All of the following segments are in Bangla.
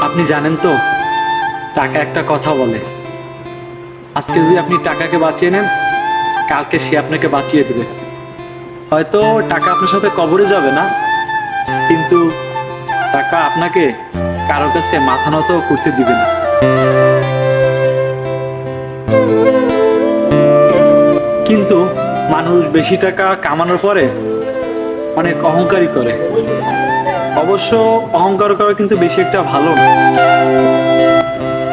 আপনি জানেন তো, টাকা একটা কথা বলে। আজকে যদি আপনি টাকাকে বাঁচিয়ে নেন, কালকে সে আপনাকে বাঁচিয়ে দেবে। হয়তো টাকা আপনার সাথে কবরে যাবে না, কিন্তু টাকা আপনাকে কারোর কাছে মাথা নত করতে দিবে না। কিন্তু মানুষ বেশি টাকা কামানোর পরে অনেক অহংকারী করে। অবশ্য অহংকার করা কিন্তু বেশি একটা ভালো না।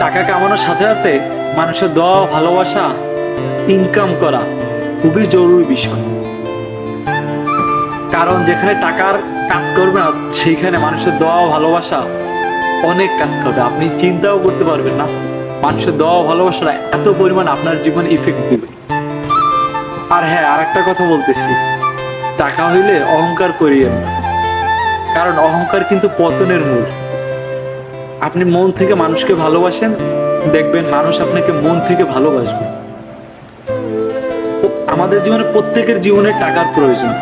টাকা কামানোর সাথে সাথে মানুষের দোয়া ভালোবাসা ইনকাম করা খুবই জরুরি বিষয়। কারণ যেখানে টাকার কাজ করবে না, সেইখানে মানুষের দোয়া ভালোবাসা অনেক কাজ করবে। আপনি চিন্তাও করতে পারবেন না মানুষের দোয়া ভালোবাসাটা এত পরিমাণ আপনার জীবনে ইফেক্ট দিবে। আর হ্যাঁ, আর একটা কথা বলতেছি, টাকা হইলে অহংকার করিয়েন না। কারণ অহংকার কিন্তু পতনের মূল। আপনি মন থেকে মানুষকে ভালোবাসেন, দেখবেন মানুষ আপনাকে মন থেকে ভালোবাসবে। আমাদের জীবনে প্রত্যেকের জীবনে টাকার প্রয়োজন,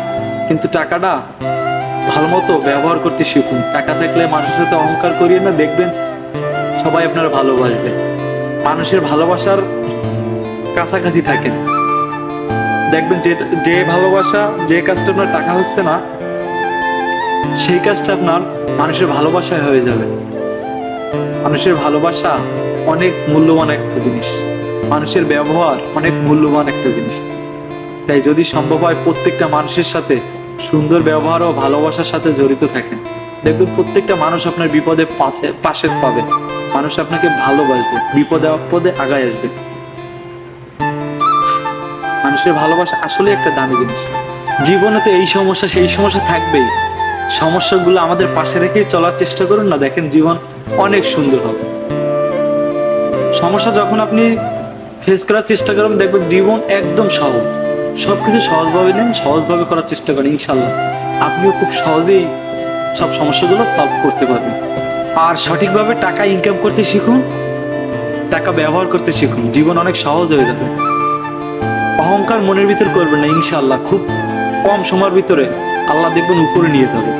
কিন্তু টাকাটা ভালো মতো ব্যবহার করতে শিখুন। টাকা থাকলে মানুষের সাথে অহংকার করিয়ে না, দেখবেন সবাই আপনার ভালোবাসবে। মানুষের ভালোবাসার কাছাকাছি থাকেন, দেখবেন যে যে ভালোবাসা, যে কাজটা আপনার টাকা হচ্ছে না, সেই কাজটা আপনার মানুষের ভালোবাসায় হয়ে যাবে। মানুষের ভালোবাসা অনেক মূল্যবান একটা জিনিস, মানুষের ব্যবহার অনেক মূল্যবান একটা জিনিস। তাই যদি সম্ভব হয় প্রত্যেকটা মানুষের সাথে সুন্দর ব্যবহার ও ভালোবাসার সাথে জড়িত থাকেন, দেখবেন প্রত্যেকটা মানুষ আপনার বিপদে পাশে পাবে। মানুষ আপনাকে ভালোবাসবে, বিপদে আপদে আগায় আসবে। মানুষের ভালোবাসা আসলে একটা দামি জিনিস। জীবনে তো এই সমস্যা সেই সমস্যা থাকবেই। সমস্যাগুলো আমাদের পাশে রেখেই চলার চেষ্টা করুন না, দেখেন জীবন অনেক সুন্দর হবে। সমস্যা যখন আপনি ফেস করার চেষ্টা করবেন, দেখবেন জীবন একদম সহজ। সবকিছু সহজভাবে নেন, সহজভাবে করার চেষ্টা করেন, ইনশাল্লাহ আপনিও খুব সহজেই সব সমস্যাগুলো সলভ করতে পারবেন। আর সঠিকভাবে টাকা ইনকাম করতে শিখুন, টাকা ব্যবহার করতে শিখুন, জীবন অনেক সহজ হয়ে যাবে। অহংকার মনের ভিতর করবেন না, ইনশাল্লাহ খুব কম সময়ের ভিতরে আল্লাহ দেখবেন উপরে নিয়ে যাবে।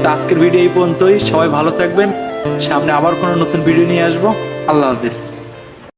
তো আজকের ভিডিও এই পর্যন্তই। সবাই ভালো থাকবেন, সামনে আবার কোনো নতুন ভিডিও নিয়ে আসবো। আল্লাহ হাফেজ।